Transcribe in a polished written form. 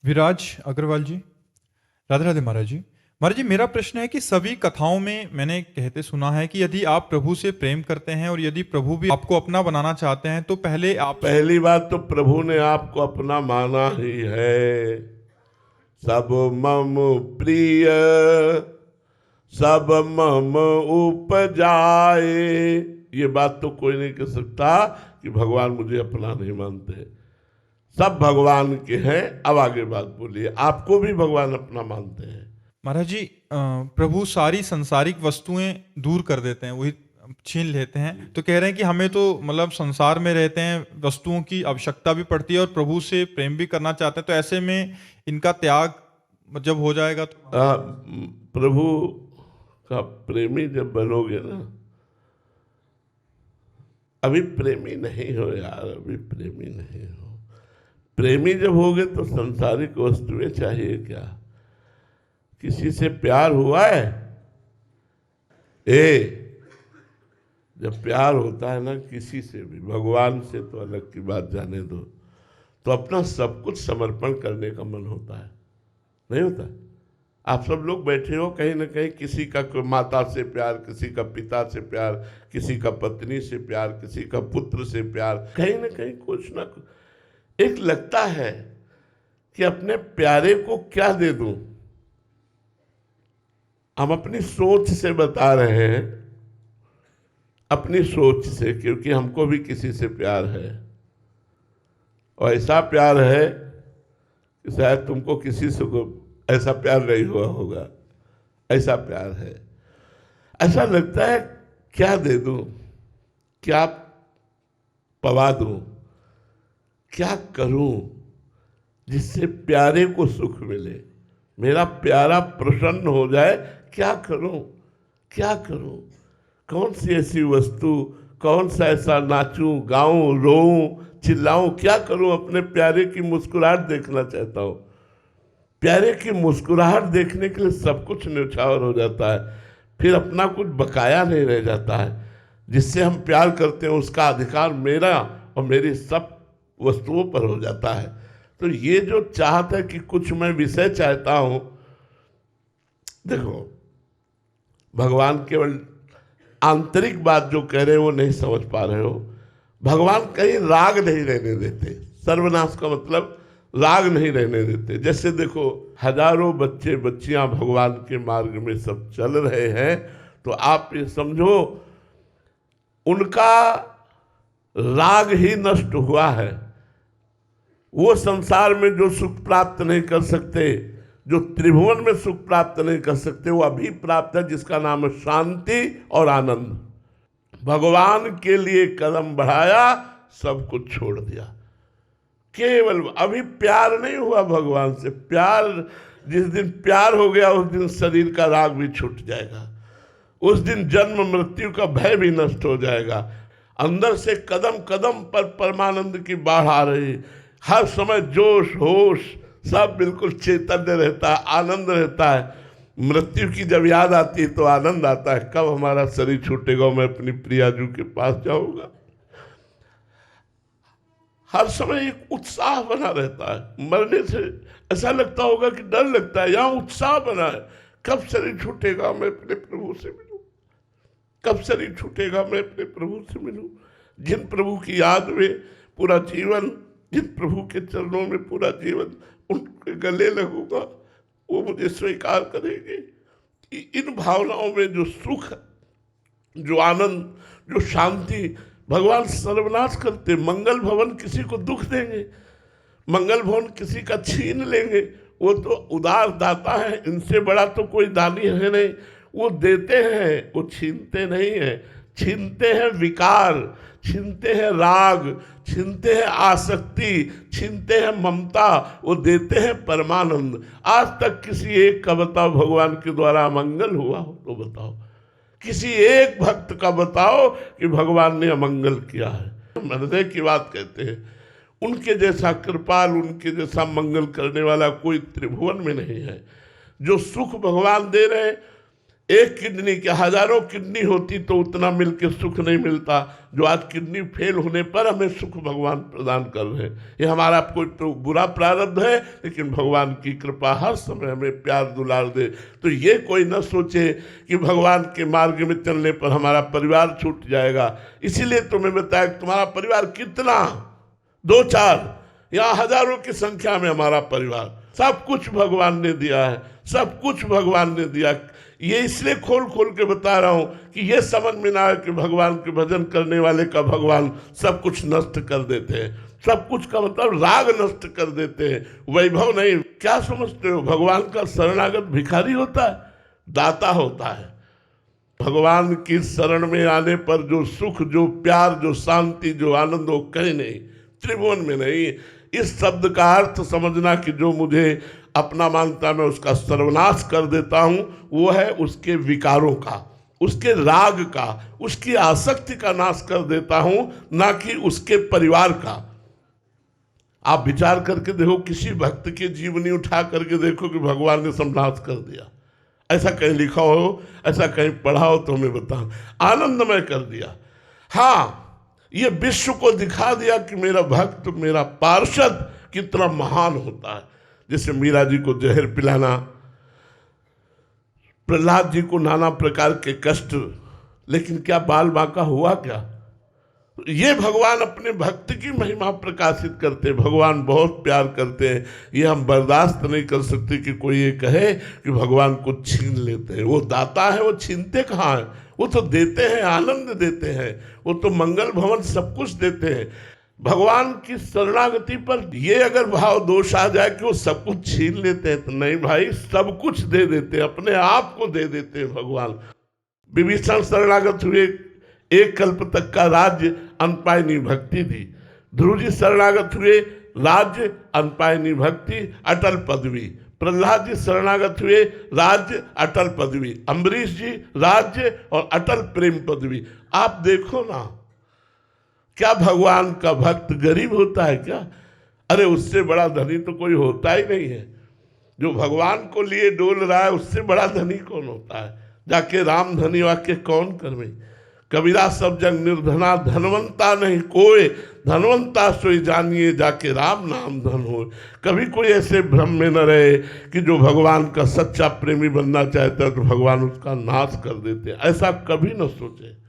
विराज अग्रवाल जी, राधे राधे महाराज जी। महाराज जी, मेरा प्रश्न है कि सभी कथाओं में मैंने कहते सुना है कि यदि आप प्रभु से प्रेम करते हैं और यदि प्रभु भी आपको अपना बनाना चाहते हैं तो पहले आप पहली बात तो प्रभु ने आपको अपना माना ही है। सब मम प्रिय सब मम उपजाए, ये बात तो कोई नहीं कह सकता कि भगवान मुझे अपना नहीं मानते। सब भगवान के हैं। अब आगे बात बोलिए, आपको भी भगवान अपना मानते हैं? महाराज जी, प्रभु सारी संसारिक वस्तुएं दूर कर देते हैं, वही छीन लेते हैं। तो कह रहे हैं कि हमें तो मतलब संसार में रहते हैं, वस्तुओं की आवश्यकता भी पड़ती है और प्रभु से प्रेम भी करना चाहते हैं, तो ऐसे में इनका त्याग जब हो जाएगा तो प्रभु का प्रेमी जब बनोगे ना, अभी प्रेमी नहीं हो यार, अभी प्रेमी नहीं हो। प्रेमी जब होगे तो संसारिक वस्तुएं चाहिए क्या? किसी से प्यार हुआ है? जब प्यार होता है ना किसी से भी, भगवान से तो अलग की बात जाने दो, तो अपना सब कुछ समर्पण करने का मन होता है, नहीं होता? आप सब लोग बैठे हो, कहीं ना कहीं किसी का माता से प्यार, किसी का पिता से प्यार, किसी का पत्नी से प्यार, किसी का पुत्र से प्यार, कहीं ना कहीं कुछ ना कुछ एक लगता है कि अपने प्यारे को क्या दे दूं। हम अपनी सोच से बता रहे हैं, अपनी सोच से, क्योंकि हमको भी किसी से प्यार है और ऐसा प्यार है कि शायद तुमको किसी से को ऐसा प्यार नहीं हुआ होगा। ऐसा प्यार है, ऐसा लगता है क्या दे दूं, क्या पवा दूं, क्या करूं जिससे प्यारे को सुख मिले, मेरा प्यारा प्रसन्न हो जाए। क्या करूं, क्या करूं? कौन सी ऐसी वस्तु, कौन सा ऐसा नाचूं, गाऊं, रोऊं, चिल्लाऊं, क्या करूं? अपने प्यारे की मुस्कुराहट देखना चाहता हूं। प्यारे की मुस्कुराहट देखने के लिए सब कुछ न्यौछावर हो जाता है, फिर अपना कुछ बकाया नहीं रह जाता है। जिससे हम प्यार करते हैं उसका अधिकार मेरा और मेरी सब वस्तुओं पर हो जाता है। तो ये जो चाहत है कि कुछ मैं विषय चाहता हूं, देखो भगवान केवल आंतरिक बात जो कह रहे हो वो नहीं समझ पा रहे हो। भगवान कहीं राग नहीं रहने देते। सर्वनाश का मतलब राग नहीं रहने देते। जैसे देखो हजारों बच्चे बच्चियां भगवान के मार्ग में सब चल रहे हैं, तो आप ये समझो उनका राग ही नष्ट हुआ है। वो संसार में जो सुख प्राप्त नहीं कर सकते, जो त्रिभुवन में सुख प्राप्त नहीं कर सकते, वो अभी प्राप्त है, जिसका नाम है शांति और आनंद। भगवान के लिए कदम बढ़ाया, सब कुछ छोड़ दिया। केवल अभी प्यार नहीं हुआ भगवान से। प्यार, जिस दिन प्यार हो गया उस दिन शरीर का राग भी छूट जाएगा, उस दिन जन्म मृत्यु का भय भी नष्ट हो जाएगा। अंदर से कदम कदम पर परमानंद की बाढ़ आ रही, हर समय जोश होश सब बिल्कुल चैतन्य रहता है, आनंद रहता है। मृत्यु की जब याद आती है तो आनंद आता है, कब हमारा शरीर छूटेगा, मैं अपनी प्रियाजू के पास जाऊंगा। हर समय एक उत्साह बना रहता है। मरने से ऐसा लगता होगा कि डर लगता है, यहां उत्साह बना है, कब शरीर छूटेगा मैं अपने प्रभु से मिलूं, कब शरीर छूटेगा मैं अपने प्रभु से मिलूं। जिन प्रभु की याद में पूरा जीवन, जिन प्रभु के चरणों में पूरा जीवन उनके गले लगूंगा, वो मुझे स्वीकार करेंगे। कि इन भावनाओं में जो सुख, जो आनंद, जो शांति, भगवान सर्वनाश करते। मंगल भवन किसी को दुख देंगे, मंगल भवन किसी का छीन लेंगे। वो तो उदार दाता है, इनसे बड़ा तो कोई दानी है नहीं। वो देते हैं, वो छीनते नहीं हैं। छीनते हैं विकार, छीनते हैं राग, छीनते हैं आसक्ति, छीनते हैं ममता, वो देते हैं परमानंद। आज तक किसी एक का बताओ भगवान के द्वारा मंगल हुआ हो तो बताओ, किसी एक भक्त का बताओ कि भगवान ने अमंगल किया है। हृदय की बात कहते हैं, उनके जैसा कृपाल, उनके जैसा मंगल करने वाला कोई त्रिभुवन में नहीं है। जो सुख भगवान दे रहे हैं, एक किडनी के हजारों किडनी होती तो उतना मिलके सुख नहीं मिलता जो आज किडनी फेल होने पर हमें सुख भगवान प्रदान कर रहे हैं। ये हमारा कोई तो बुरा प्रारब्ध है, लेकिन भगवान की कृपा हर समय हमें प्यार दुलार दे। तो ये कोई न सोचे कि भगवान के मार्ग में चलने पर हमारा परिवार छूट जाएगा। इसीलिए तुम्हें बताया तुम्हारा परिवार कितना, 2-4 या हजारों की संख्या में हमारा परिवार, सब कुछ भगवान ने दिया है, सब कुछ भगवान ने दिया। ये इसलिए खोल खोल के बता रहा हूं कि ये समझ में ना आए कि भगवान के भजन करने वाले का भगवान सब कुछ नष्ट कर देते हैं। सब कुछ का मतलब राग नष्ट कर देते हैं, वैभव नहीं। क्या समझते हो, भगवान का शरणागत भिखारी होता है, दाता होता है। भगवान की शरण में आने पर जो सुख, जो प्यार, जो शांति, जो आनंद, वो कहीं नहीं, त्रिभुवन में नहीं। इस शब्द का अर्थ समझना कि जो मुझे अपना मानता मैं उसका सर्वनाश कर देता हूं, वो है उसके विकारों का, उसके राग का, उसकी आसक्ति का नाश कर देता हूं, ना कि उसके परिवार का। आप विचार करके देखो, किसी भक्त की जीवनी उठा करके देखो कि भगवान ने सर्वनाश कर दिया। ऐसा कहीं लिखा हो, ऐसा कहीं पढ़ा हो तो हमें बताओ। आनंदमय कर दिया। हाँ, ये विश्व को दिखा दिया कि मेरा भक्त, मेरा पार्षद कितना महान होता है। जैसे मीरा जी को जहर पिलाना, प्रहलाद जी को नाना प्रकार के कष्ट, लेकिन क्या बाल बांका हुआ क्या? ये भगवान अपने भक्त की महिमा प्रकाशित करते हैं। भगवान बहुत प्यार करते हैं। ये हम बर्दाश्त नहीं कर सकते कि कोई ये कहे कि भगवान को छीन लेते हैं। वो दाता है, वो छीनते कहाँ हैं? वो तो देते हैं, आनंद देते हैं, वो तो मंगल भवन सब कुछ देते हैं। भगवान की शरणागति पर ये अगर भाव दोष आ जाए कि वो सब कुछ छीन लेते हैं, तो नहीं भाई, सब कुछ दे देते हैं, अपने आप को दे देते हैं भगवान। विभीषण शरणागत हुए, एक कल्प तक का राज्य, अनपायनी भक्ति थी। ध्रुव जी शरणागत हुए, राज्य, अनपायनी भक्ति, अटल पदवी। प्रहलाद जी शरणागत हुए, राज्य, अटल पदवी। अम्बरीश जी राज्य और अटल प्रेम पदवी। आप देखो ना, क्या भगवान का भक्त गरीब होता है क्या? अरे उससे बड़ा धनी तो कोई होता ही नहीं है। जो भगवान को लिए डोल रहा है, उससे बड़ा धनी कौन होता है? जाके राम धनी वाक्य कौन करवे। कबीरा सब जग निर्धना, धनवंता नहीं कोई, धनवंता सोई जानिए, जाके राम नाम धन हो। कभी कोई ऐसे भ्रम में न रहे कि जो भगवान का सच्चा प्रेमी बनना चाहता है तो भगवान उसका नाश कर देते। ऐसा कभी न सोचे।